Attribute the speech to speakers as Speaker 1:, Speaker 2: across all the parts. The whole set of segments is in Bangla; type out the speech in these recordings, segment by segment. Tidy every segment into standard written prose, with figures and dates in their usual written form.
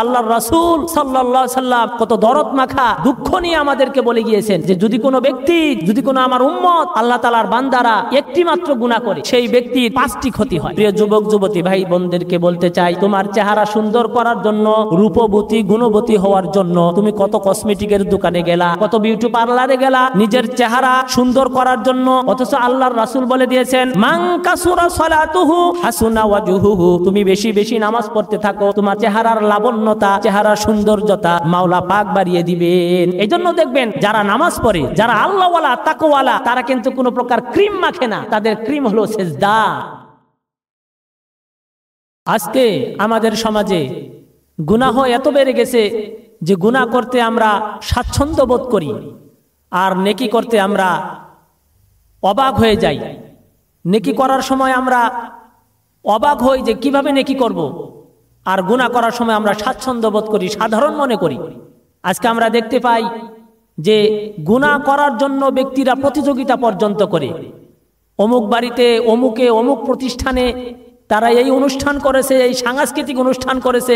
Speaker 1: আল্লাহর রাসূল সাল্লাল্লাহু আলাইহি সাল্লাম কত দরদ মাখা দুঃখ নিয়ে আমাদেরকে বলে গিয়েছেন যে যদি কোনো ব্যক্তি, যদি কোনো আমার উম্মত আল্লাহ তাআলার বান্দারা একটি মাত্র গুনাহ করে, সেই ব্যক্তির 5টি ক্ষতি হয়। প্রিয় যুবক যুবতী ভাই বোনদেরকে বলতে চাই, তোমার চেহারা সুন্দর করার জন্য, রূপবতী গুণবতী হওয়ার জন্য তুমি কত কসমেটিকের দোকানে গেলা, কত বিউটি পার্লারে গেলা নিজের চেহারা সুন্দর করার জন্য, অথচ আল্লাহর রাসূল বলে দিয়েছেন মান কাসুরা সালাতুহু হাসুনা ওয়াজহুহু, তুমি বেশি বেশি নামাজ পড়তে থাকো, তোমার চেহারার লাবণ্যতা, চেহারার সৌন্দর্যতা মাওলা পাক বাড়িয়ে দিবেন। এইজন্য দেখবেন যারা নামাজ পড়ে, যারা আল্লাহওয়ালা তাকওয়ালা, তারা কিন্তু কোনো প্রকার ক্রিম মাখে না, তাদের ক্রিম হলো সেজদা। আজকে আমাদের সমাজে গুনাহ এত বেড়ে গেছে যে গুনাহ করতে আমরা স্বাচ্ছন্দ্য বোধ করি, আর নেকি করতে আমরা অবাক হয়ে যাই। নেকি করার সময় আমরা অবাক হই যে কিভাবে নেকি করব, আর গুনাহ করার সময় আমরা স্বাচ্ছন্দ্য বোধ করি, সাধারণ মনে করি। আজকে আমরা দেখতে পাই যে গুনাহ করার জন্য ব্যক্তিরা প্রতিযোগিতা পর্যন্ত করে, অমুক বাড়িতে অমুকে অমুক প্রতিষ্ঠানে তারা এই অনুষ্ঠান করেছে, এই সাংস্কৃতিক অনুষ্ঠান করেছে,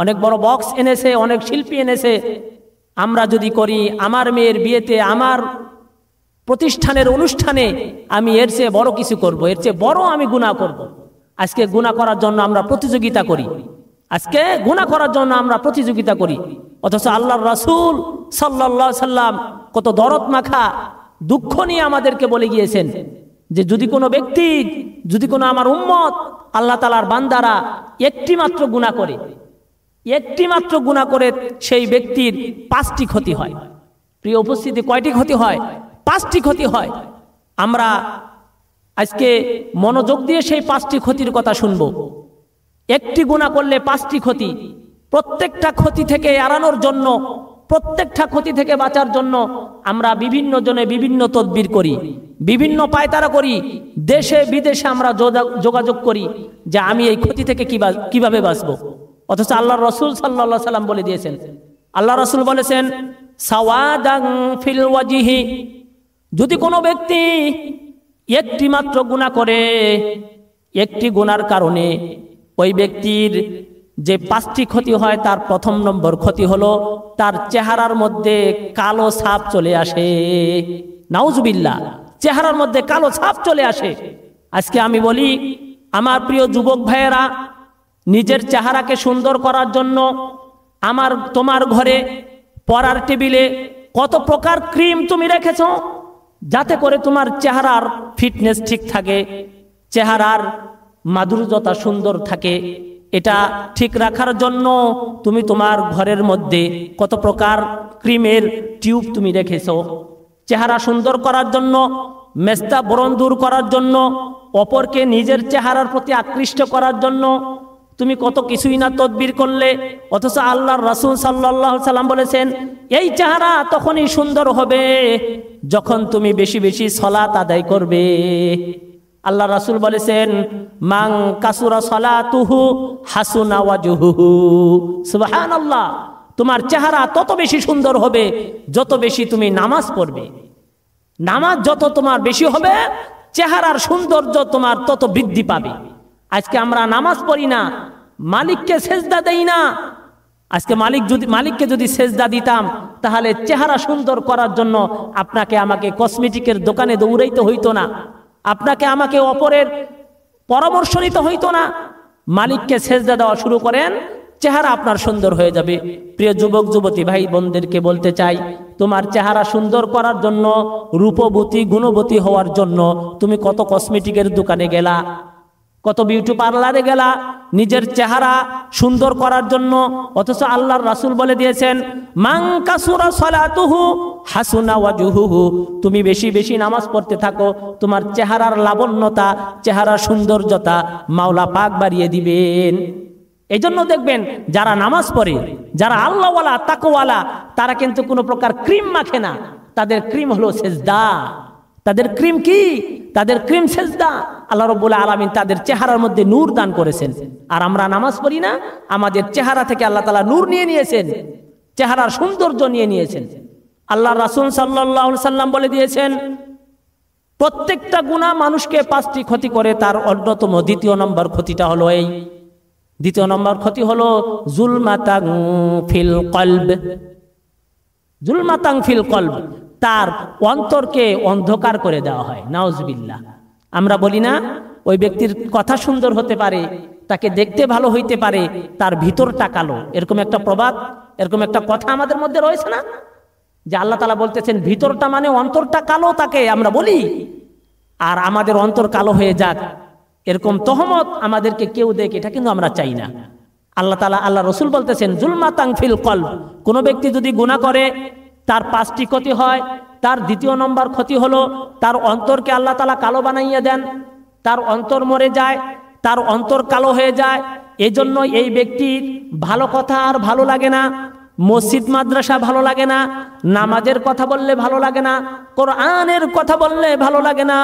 Speaker 1: অনেক বড় বক্স এনেছে, অনেক শিল্পী এনেছে, আমরা যদি করি আমার মেয়ের বিয়েতে, আমার প্রতিষ্ঠানের অনুষ্ঠানে আমি এর চেয়ে বড় কিছু করব, এর চেয়ে বড় আমি গুনাহ করব। আজকে গুনাহ করার জন্য আমরা প্রতিযোগিতা করি, আজকে গুনাহ করার জন্য আমরা প্রতিযোগিতা করি, অথচ আল্লাহর রাসূল সাল্লাল্লাহু আলাইহি সাল্লাম কত দরদ মাখা দুঃখ নিয়ে আমাদেরকে বলে গিয়েছেন যে যদি কোনো ব্যক্তি, যদি কোনো আমার উম্মত আল্লাহ তাআলার বান্দারা একটি মাত্র গুনাহ করে, একটি মাত্র গুনাহ করে, সেই ব্যক্তির 5টি ক্ষতি হয়। প্রিয় উপস্থিতি, কয়টি ক্ষতি হয়? 5টি ক্ষতি হয়। আমরা আজকে মনোযোগ দিয়ে সেই 5টি ক্ষতির কথা শুনবো। একটি গুনাহ করলে 5টি ক্ষতি। প্রত্যেকটা ক্ষতি থেকে এড়ানোর জন্য, প্রত্যেকটা ক্ষতি থেকে বাঁচার জন্য আমরা বিভিন্ন জনে বিভিন্ন তদবির করি, বিভিন্ন পায়তারা করি, দেশে বিদেশে আমরা যোগাযোগ করি যে আমি এই ক্ষতি থেকে কিভাবে বাঁচবো। অথচ আল্লাহর রাসূল সাল্লাল্লাহু আলাইহি সাল্লাম বলে দিয়েছেন, আল্লাহ রাসূল বলেছেন সাওয়াদান ফিল ওয়াজহি, যদি কোনো ব্যক্তি একটি মাত্র গুনাহ করে, একটি গুনার কারণে ওই ব্যক্তির যে 5টি ক্ষতি হয়, তার 1 নম্বর ক্ষতি হলো তার চেহারার মধ্যে কালো ছাপ চলে আসে। নাউজুবিল্লাহ, চেহারার মধ্যে কালো ছাপ চলে আসে। আজকে আমি বলি আমার প্রিয় যুবক ভাইয়েরা, নিজের চেহারাকে সুন্দর করার জন্য তোমার ঘরে পড়ার টেবিলে কত প্রকার ক্রিম তুমি রেখেছো, যাতে করে তোমার চেহারার ফিটনেস ঠিক থাকে, চেহারার মাধুর্যতা সুন্দর থাকে। এটা ঠিক রাখার জন্য তুমি তোমার ঘরের মধ্যে কত প্রকার ক্রিমের টিউব তুমি রেখেছো। চেহারা সুন্দর করার জন্য, মেস্তা ব্রণ দূর করার জন্য, অপরকে নিজের চেহারার প্রতি আকৃষ্ট করার জন্য তুমি কত কিছুই না তদবির করলে, অথচ আল্লাহর রাসূল সাল্লাল্লাহু আলাইহি সাল্লাম বলেছেন এই চেহারা তখনই সুন্দর হবে যখন তুমি বেশি বেশি সালাত আদায় করবে। আল্লাহ রাসূল বলেছেন মান কাসুরা সালাতুহু হাসুনা ওয়াজহুহু। সুবহানাল্লাহ, তোমার চেহারা তত বেশি সুন্দর হবে যত বেশি তুমি নামাজ পড়বে। নামাজ যত তোমার বেশি হবে, চেহারার সৌন্দর্য তোমার তত বৃদ্ধি পাবে। আজকে আমরা নামাজ পড়ি না, মালিককে সেজদা দেই না। আজকে মালিককে যদি সেজদা দিতাম, তাহলে চেহারা সুন্দর করার জন্য আপনাকে আমাকে কসমেটিকের দোকানে দৌড়াইতে হইতো না, আপনাকে আমাকে অপরের পরামর্শ নিতে হইতো না। মালিককে সেজদা দেওয়া শুরু করেন, চেহারা আপনার সুন্দর হয়ে যাবে। প্রিয় যুবক যুবতী ভাই বোনদেরকে বলতে চাই, তোমার চেহারা সুন্দর করার জন্য, রূপবতী গুণবতী হওয়ার জন্য তুমি কত কসমেটিকের দোকানে গেলা, কত বিউটি পার্লারে গেলা নিজের চেহারা সুন্দর করার জন্য, অথচ আল্লাহর রাসূল বলে দিয়েছেন মান কাসুরা সালাতুহু হাসুনা ওয়াজহুহু, তুমি বেশি বেশি নামাজ পড়তে থাকো, তোমার চেহারার লাবণ্যতা, চেহারার সৌন্দর্যতা মাওলা পাক বাড়িয়ে দিবেন। এই জন্য দেখবেন যারা নামাজ পড়ে, যারা আল্লাহওয়ালা তাকওয়ালা, তারা কিন্তু কোনো প্রকার ক্রিম মাখে না, তাদের ক্রিম হলো সেজদা। তাদের ক্রিম কি? তাদের ক্রিম সেজদা। আল্লাহ রাব্বুল আলামিন তাদের চেহারার মধ্যে নূর দান করেছেন। আর আমরা নামাজ পড়ি না, আমাদের চেহারা থেকে আল্লাহ তাআলা নূর নিয়ে নিয়েছেন, চেহারার সৌন্দর্য নিয়ে নিয়েছেন। আল্লাহ রাসূল সাল্লাল্লাহু আলাইহি সাল্লাম বলে দিয়েছেন প্রত্যেকটা গুনাহ মানুষকে 5টি ক্ষতি করে, তার অন্যতম দ্বিতীয় নম্বর ক্ষতিটা হলো এই দ্বিতীয় নম্বর ক্ষতি হলো জুলমাতাং ফিল কলব। জুলমাতাং ফিল কলব, তার অন্তরকে অন্ধকার করে দেওয়া হয়। নাউজুবিল্লাহ। আমরা বলি না, ওই ব্যক্তির কথা সুন্দর হতে পারে, তাকে দেখতে ভালো হইতে পারে, তার ভিতরটা কালো। এরকম একটা প্রবাদ, এরকম একটা কথা আমাদের মধ্যে রয়েছে না, যে আল্লাহ তাআলা বলতেছেন ভিতরটা মানে অন্তরটা কালো, তাকে আমরা বলি। আর আমাদের অন্তর কালো হয়ে যাক এরকম তহমত আমাদেরকে কেউ দেখ, এটা কিন্তু আমরা চাই না। আল্লাহ তাআলা, আল্লাহ রসুল বলতেছেন জুলমাতাং ফিল কলব, কোন ব্যক্তি যদি গুনাহ করে তার 5টি ক্ষতি হয়। তার দ্বিতীয় নম্বর ক্ষতি হলো তার অন্তরকে আল্লাহ তাআলা কালো বানাইয়া দেন, তার অন্তর মরে যায়, তার অন্তর কালো হয়ে যায়। এজন্য এই ব্যক্তির ভালো কথা আর ভালো লাগে না, মসজিদ মাদ্রাসা ভালো লাগে না, নামাজের কথা বললে ভালো লাগে না, কোরআনের কথা বললে ভালো লাগে না,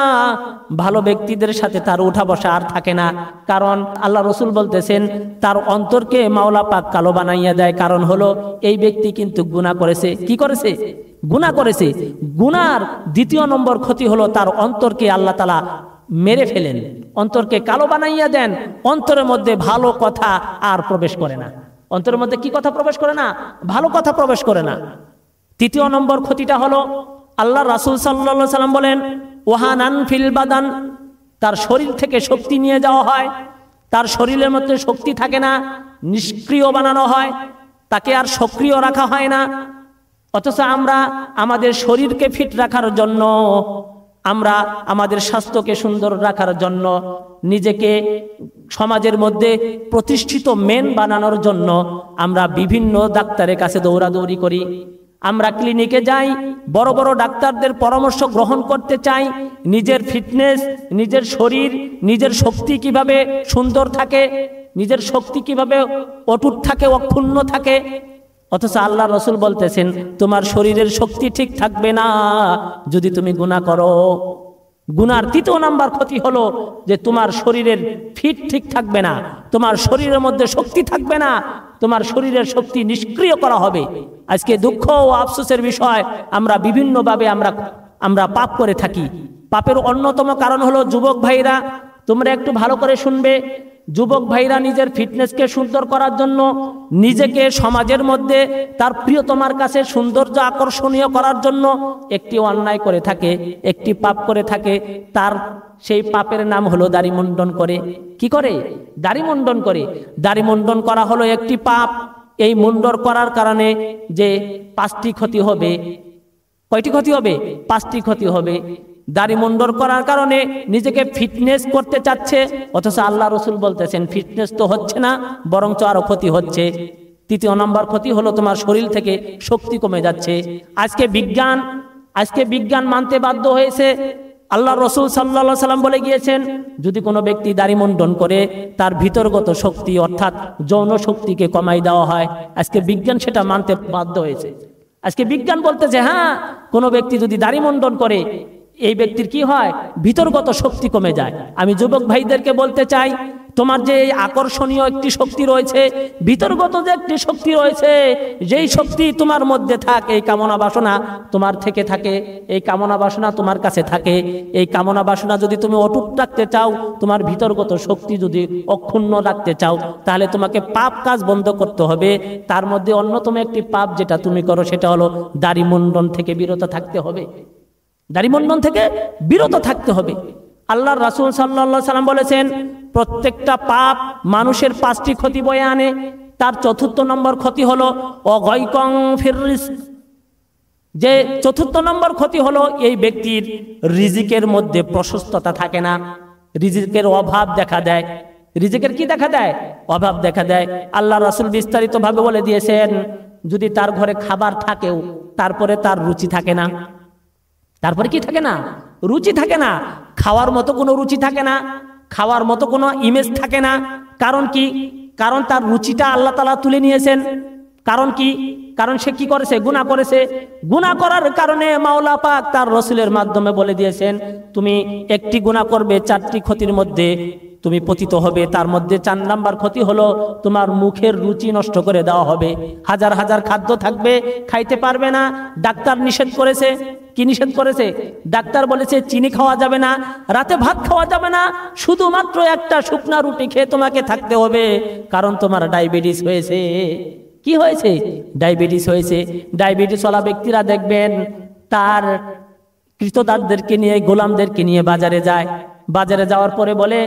Speaker 1: ভালো ব্যক্তিদের সাথে তার উঠা বসা আর থাকে না। কারণ আল্লাহ রসুল বলতেছেন তার অন্তরকে মাওলা পাক কালো বানাইয়া দেয়। কারণ হলো এই ব্যক্তি কিন্তু গুনাহ করেছে। কি করেছে? গুনাহ করেছে। গুনার দ্বিতীয় নম্বর ক্ষতি হলো তার অন্তরকে আল্লাহ তাআলা মেরে ফেলেন, অন্তরকে কালো বানাইয়া দেন। অন্তরের মধ্যে ভালো কথা আর প্রবেশ করে না। অন্তরের মধ্যে কি কথা প্রবেশ করে না? ভালো কথা প্রবেশ করে না। তৃতীয় নম্বর ক্ষতিটা হলো আল্লাহ রাসূল সাল্লাল্লাহু আলাইহি সাল্লাম বলেন ওয়াহানান ফিল বাদান, তার শরীর থেকে শক্তি নিয়ে যাওয়া হয়, তার শরীরের মধ্যে শক্তি থাকে না, নিষ্ক্রিয় বানানো হয়, তাকে আর সক্রিয় রাখা হয় না। অথচ আমরা আমাদের শরীরকে ফিট রাখার জন্য, আমরা আমাদের স্বাস্থ্যকে সুন্দর রাখার জন্য, নিজেকে সমাজের মধ্যে প্রতিষ্ঠিত মেন বানানোর জন্য আমরা বিভিন্ন ডাক্তারের কাছে দৌড়াদৌড়ি করি। আমরা ক্লিনিকে যাই, বড় বড় ডাক্তারদের পরামর্শ গ্রহণ করতে চাই। নিজের ফিটনেস, নিজের শরীর, নিজের শক্তি কিভাবে সুন্দর থাকে, নিজের শক্তি কিভাবে অটুট থাকে, অক্ষুণ্ণ থাকে। অথচ আল্লাহ রসুল বলতেছেন তোমার শরীরের শক্তি ঠিক থাকবে না যদি তুমি গুনাহ করো। গুনার তৃতীয় নাম্বার ক্ষতি হলো যে তোমার শরীরের ফিট ঠিক থাকবে না, তোমার শরীরের মধ্যে শক্তি থাকবে না, তোমার শরীরের শক্তি নিষ্ক্রিয় করা হবে। আজকে দুঃখ ও আফসোসের বিষয়, আমরা বিভিন্নভাবে আমরা পাপ করে থাকি। পাপের অন্যতম কারণ হলো যুবক ভাইরা, তোমরা একটু ভালো করে শুনবে, যুবক ভাইরা নিজের ফিটনেসকে সুন্দর করার জন্য, নিজেকে সমাজের মধ্যে তার প্রিয়তমার কাছে সৌন্দর্য আকর্ষণীয় করার জন্য একটি অন্যায় করে থাকে, একটি পাপ করে থাকে। তার সেই পাপের নাম হলো দাড়ি মুন্ডন করে। কি করে? দাড়ি মুন্ডন করে। দাড়ি মুন্ডন করা হলো একটি পাপ। এই মুন্ডন করার কারণে যে 5টি ক্ষতি হবে। কয়টি ক্ষতি হবে? 5টি ক্ষতি হবে। দাড়ি মুন্ডন করার কারণে নিজেকে ফিটনেস করতে চাচ্ছে, অথচ আল্লাহ রসুল বলতেছেন ফিটনেস তো হচ্ছে না, বরঞ্চ আরো ক্ষতি হচ্ছে। তৃতীয় নম্বর ক্ষতি হলো তোমার শরীর থেকে শক্তি কমে যাচ্ছে। আজকে বিজ্ঞান মানতে বাধ্য হয়েছে। আল্লাহ রসুল সাল্লাল্লাহু আলাইহি সাল্লাম বলে গিয়েছেন যদি কোনো ব্যক্তি দাড়ি মুন্ডন করে তার ভিতরগত শক্তি অর্থাৎ যৌন শক্তিকে কমাই দেওয়া হয়। আজকে বিজ্ঞান সেটা মানতে বাধ্য হয়েছে। আজকে বিজ্ঞান বলতেছে হ্যাঁ, কোনো ব্যক্তি যদি দাড়ি মুন্ডন করে এই ব্যক্তির কি হয়? ভিতরগত শক্তি কমে যায়। আমি যুবক ভাইদেরকে বলতে চাই, তোমার যে এই আকর্ষণীয় একটি শক্তি রয়েছে, ভিতরগত যে একটি শক্তি রয়েছে, যেই শক্তি তোমার মধ্যে থাকে, এই কামনা বাসনা তোমার থেকে থাকে, এই কামনা বাসনা তোমার কাছে থাকে, এই কামনা বাসনা যদি তুমি অটুট রাখতে চাও, তোমার ভিতরগত শক্তি যদি অক্ষুণ্ণ রাখতে চাও, তাহলে তোমাকে পাপ কাজ বন্ধ করতে হবে। তার মধ্যে অন্যতম একটি পাপ যেটা তুমি করো সেটা হলো দাড়ি মুন্ডন থেকে বিরত থাকতে হবে। দাড়ি মুন্ডন থেকে বিরত থাকতে হবে। আল্লাহর রাসূল সাল্লাল্লাহু আলাইহি সাল্লাম বলেছেন প্রত্যেকটা পাপ মানুষের 5টি ক্ষতি বয়ে আনে। তার 4র্থ নম্বর ক্ষতি হলো অগয়কং ফির রিজক, যে 4র্থ নম্বর ক্ষতি হলো এই ব্যক্তির রিজিকের মধ্যে প্রশস্ততা থাকে না, রিজিকের অভাব দেখা দেয়। রিজিকের কি দেখা দেয়? অভাব দেখা দেয়। আল্লাহ রাসূল বিস্তারিত ভাবে বলে দিয়েছেন যদি তার ঘরে খাবার থাকেও তারপরে তার রুচি থাকে না। তারপরে কি থাকে না? রুচি থাকে না। খাওয়ার মতো কোনো রুচি থাকে না, খাওয়ার মতো কোনো ইমেজ থাকে না। কারণ কি? কারণ তার রুচিটা আল্লাহ তাআলা তুলে নিয়েছেন। কারণ কি? কারণ সে কি করেছে? গুনাহ করেছে। গুনাহ করার কারণে মাওলা পাক তার রাসূলের মাধ্যমে বলে দিয়েছেন তুমি একটি গুনাহ করবে 4টি ক্ষতির মধ্যে তুমি পতিত হবে। তার মধ্যে 4 নাম্বার ক্ষতি হলো তোমার মুখের রুচি নষ্ট করে দেওয়া হবে। হাজার হাজার খাদ্য থাকবে, খাইতে পারবে না, ডাক্তার নিষেধ করেছে। কি নিষেধ করেছে? ডাক্তার বলেছে চিনি খাওয়া যাবে না, রাতে ভাত খাওয়া যাবে না, শুধুমাত্র একটা শুকনা রুটি খেয়ে তোমাকে থাকতে হবে, কারণ তোমার ডায়াবেটিস হয়েছে। কি হয়েছে? ডায়াবেটিস হয়েছে। ডায়াবেটিস ওয়ালা ব্যক্তিরা দেখবেন তার কৃতদাসদেরকে নিয়ে, গোলামদেরকে নিয়ে বাজারে যায়। বাজারে যাওয়ার পরে বলে,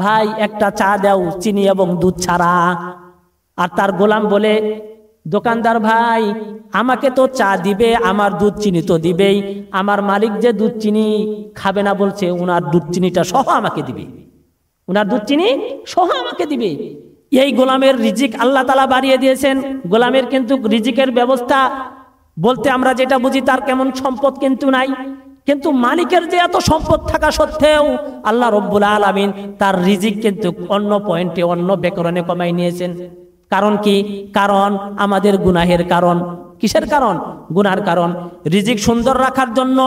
Speaker 1: ভাই একটা চা দাও চিনি এবং দুধ ছাড়া। আর তার গোলাম বলে, দোকানদার ভাই আমাকে তো চা দিবে, আমার দুধ চিনি তো দিবেই, আমার মালিক যে দুধ চিনি খাবে না বলছে, উনার দুধ চিনিটা সহ আমাকে দিবে, উনার দুধ চিনি সহ আমাকে দিবে। এই গোলামের রিজিক আল্লাহ তাআলা বাড়িয়ে দিয়েছেন। গোলামের কিন্তু রিজিকের ব্যবস্থা বলতে আমরা যেটা বুঝি তার কেমন সম্পদ কিন্তু নাই, কিন্তু মালিকের যে এত সম্পদ থাকা সত্ত্বেও আল্লাহ রব্বুল আলামিন তার রিজিক কিন্তু অন্য পয়েন্টে, অন্য ব্যাকরণে কমাই নিয়েছেন। কারণ কি? কারণ আমাদের গুনাহের কারণ। কিসের কারণ? গুনার কারণ। রিজিক সুন্দর রাখার জন্য,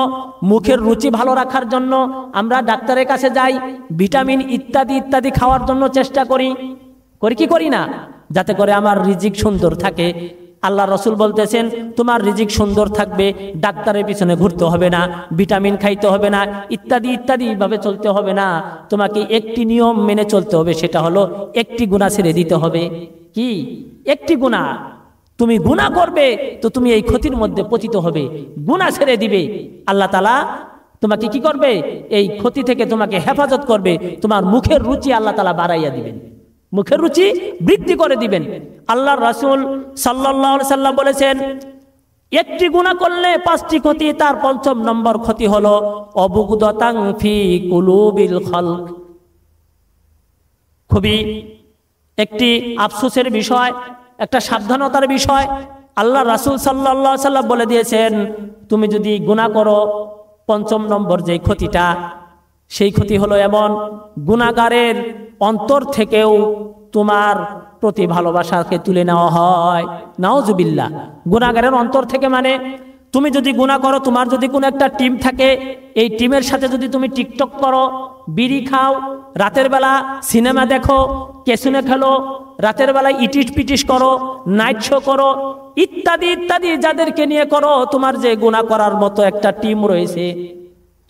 Speaker 1: মুখের রুচি ভালো রাখার জন্য আমরা ডাক্তারের কাছে যাই, ভিটামিন ইত্যাদি ইত্যাদি খাওয়ার জন্য চেষ্টা করি কি করি না? যাতে করে আমার রিজিক সুন্দর থাকে। আল্লাহ রসুল বলতেছেন তোমার রিজিক সুন্দর থাকবে, ডাক্তারের পিছনে ঘুরতে হবে না, ভিটামিন খাইতে হবে না, ইত্যাদি ইত্যাদি ভাবে চলতে হবে না। তোমাকে একটি নিয়ম মেনে চলতে হবে, সেটা হলো একটি গুনাহ ছেড়ে দিতে হবে। কি? একটি গুনাহ। তুমি গুনাহ করবে তো তুমি এই ক্ষতির মধ্যে পতিত হবে, গুনাহ ছেড়ে দিবে, আল্লাহ তাআলা তোমাকে কি করবে? এই ক্ষতি থেকে তোমাকে হেফাজত করবে। তোমার মুখের রুচি আল্লাহ তাআলা বাড়াইয়া দিবেন, মুখের রুচি বৃদ্ধি করে দিবেন। আল্লাহর রাসূল সাল্লাল্লাহু আলাইহি সাল্লাম বলেছেন একটি গুনাহ করলে 5টি ক্ষতি, তার 5ম নম্বর ক্ষতি হলো অবুগদাতাং ফি কুলুবিল খালক। খুবই একটি আফসোসের বিষয়, একটা সাবধানতার বিষয়। আল্লাহ রাসূল সাল্লাল্লাহু আলাইহি সাল্লাম বলে দিয়েছেন তুমি যদি গুনাহ করো, 5ম নম্বর যে ক্ষতিটা, সেই ক্ষতি হলো এমন, গুনাহগারের অন্তর থেকেও তোমার প্রতি ভালোবাসাকে তুলে নেওয়া হয়। নাউজুবিল্লাহ। গুনাহগারের অন্তর থেকে মানে তুমি যদি গুনাহ করো, তোমার যদি কোনো একটা টিম থাকে, এই টিমের সাথে যদি তুমি টিকটক করো, বিড়ি খাও, রাতের বেলা সিনেমা দেখো, ক্যাসিনো খেলো, রাতের বেলায় ইটিস পিটিস করো, নাইট শো করো, ইত্যাদি ইত্যাদি যাদেরকে নিয়ে করো, তোমার যে গুনাহ করার মতো একটা টিম রয়েছে,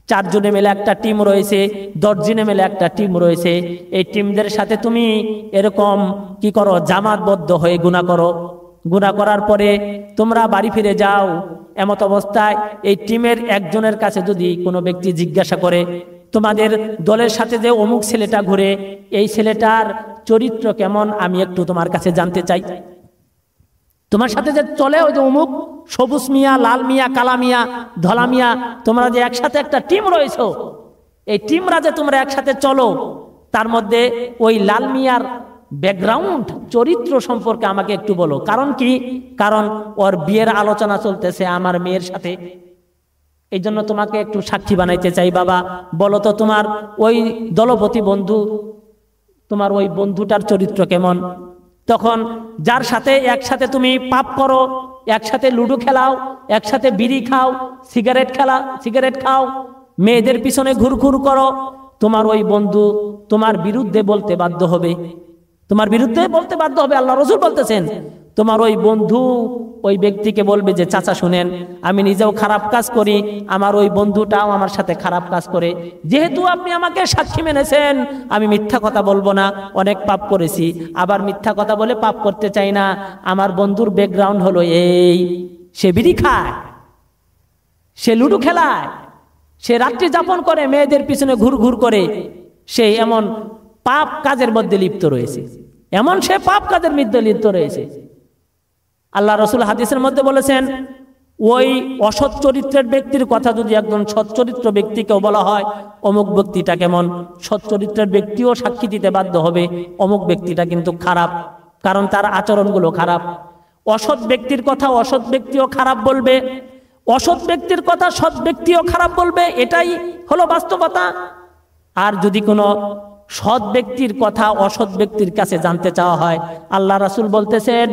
Speaker 1: 4 জনে মিলে একটা টিম রয়েছে, 10 জনে মিলে একটা টিম রয়েছে, এই টিমদের সাথে তুমি এরকম কি করো? জামাতবদ্ধ হয়ে গুনাহ করো। গুনাহ করার পরে তোমরা বাড়ি ফিরে যাও, এমত অবস্থায় এই টিমের একজনের কাছে যদি কোনো ব্যক্তি জিজ্ঞাসা করে তোমাদের দলের সাথে যে অমুক ছেলেটা ঘুরে, এই ছেলেটার চরিত্র কেমন আমি একটু তোমার কাছে জানতে চাই, তোমার সাথে যে চলে ওই যে অমুক সবুজ মিয়া, লাল মিয়া, কালা মিয়া, ধলা মিয়া, তোমরা যে একসাথে একটা টিম রয়েছো, এই টিমরা যে তোমরা একসাথে চলো, তার মধ্যে ওই লাল মিয়ার ব্যাকগ্রাউন্ড চরিত্র সম্পর্কে আমাকে একটু বলো। কারণ কি? কারণ ওর বিয়ের আলোচনা চলতেছে আমার মেয়ের সাথে, এই জন্য তোমাকে একটু সাক্ষী বানাইতে চাই। বাবা বলো তো তোমার ওই দলপতি বন্ধু, তোমার ওই বন্ধুটার চরিত্র কেমন? তখন যার সাথে একসাথে তুমি পাপ করো, একসাথে লুডো খেলাও, একসাথে বিড়ি খাও, সিগারেট খাও, মেয়েদের পিছনে ঘুরঘুর করো, তোমার ওই বন্ধু তোমার বিরুদ্ধে বলতে বাধ্য হবে, তোমার বিরুদ্ধে বলতে বাধ্য হবে। আল্লাহ রাসূল বলতেছেন তোমার ওই বন্ধু ওই ব্যক্তিকে বলবে যে চাচা শুনেন, আমি নিজেও খারাপ কাজ করি, আমার ওই বন্ধুটাও আমার সাথে খারাপ কাজ করে, যেহেতু আপনি আমাকে সাক্ষী মেনেছেন আমি মিথ্যা কথা বলবো না, অনেক পাপ করেছি, আবার মিথ্যা কথা বলে পাপ করতে চাই না। আমার বন্ধুর ব্যাকগ্রাউন্ড হলো এই, সে বিড়ি খায়, সে লুডো খেলায়, সে রাত্রি যাপন করে, মেয়েদের পিছনে ঘুরঘুর করে, সে এমন পাপ কাজের মধ্যে লিপ্ত রয়েছে, এমন সে পাপ কাজের মধ্যে লিপ্ত রয়েছে। আল্লাহ রাসূল হাদিসের মধ্যে বলেছেন ওই অসৎ চরিত্রের ব্যক্তির কথা যদি একজন সৎ চরিত্র ব্যক্তিকেও বলা হয় অমুক ব্যক্তিটা কেমন, সৎ চরিত্রের ব্যক্তিও সাক্ষী দিতে বাধ্য হবে অমুক ব্যক্তিটা কিন্তু খারাপ, কারণ তার আচরণগুলো খারাপ। অসৎ ব্যক্তির কথা অসৎ ব্যক্তিও খারাপ বলবে, অসৎ ব্যক্তির কথা সৎ ব্যক্তিও খারাপ বলবে, এটাই হলো বাস্তবতা। আর যদি কোনো সৎ ব্যক্তির কথা অসৎ ব্যক্তির কাছে জানতে চাওয়া হয়, আল্লাহ রাসূল বলতেছেন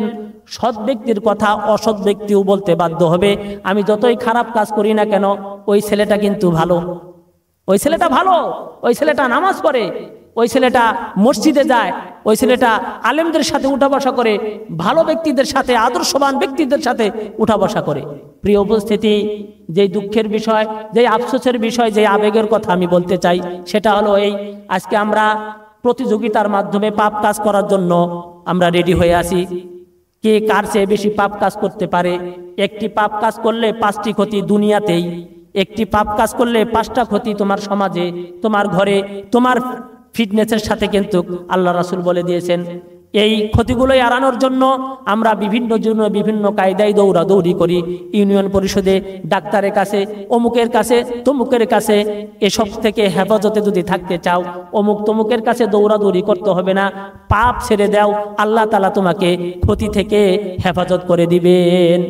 Speaker 1: সৎ ব্যক্তির কথা অসৎ ব্যক্তিও বলতে বাধ্য হবে, আমি যতই খারাপ কাজ করি না কেন ওই ছেলেটা কিন্তু ভালো, ওই ছেলেটা ভালো, ওই ছেলেটা নামাজ পড়ে, ওই ছেলেটা মসজিদে যায়, ওই ছেলেটা আলেমদের সাথে উঠা বসা করে, ভালো ব্যক্তিদের সাথে, আদর্শবান ব্যক্তিদের সাথে উঠা বসা করে। প্রিয় উপস্থিতি, যেই দুঃখের বিষয়, যেই আফসোসের বিষয়, যেই আবেগের কথা আমি বলতে চাই, সেটা হলো এই, আজকে আমরা প্রতিযোগিতার মাধ্যমে পাপ কাজ করার জন্য আমরা রেডি হয়ে আছি। কে কার চেয়ে বেশি পাপ কাজ করতে পারে। একটি পাপ কাজ করলে 5টি ক্ষতি দুনিয়াতেই, একটি পাপ কাজ করলে 5টা ক্ষতি তোমার সমাজে, তোমার ঘরে, তোমার ফিটনেসের সাথে কিন্তু আল্লাহ রাসূল বলে দিয়েছেন। এই ক্ষতিগুলো এড়ানোর জন্য আমরা বিভিন্ন কায়দায় দৌড়াদৌড়ি করি, ইউনিয়ন পরিষদে, ডাক্তারের কাছে, অমুকের কাছে, তমুকের কাছে। এসব থেকে হেফাজতে যদি থাকতে চাও, অমুক তমুকের কাছে দৌড়াদৌড়ি করতে হবে না, পাপ ছেড়ে দাও, আল্লাহ তাআলা তোমাকে ক্ষতি থেকে হেফাজত করে দিবেন।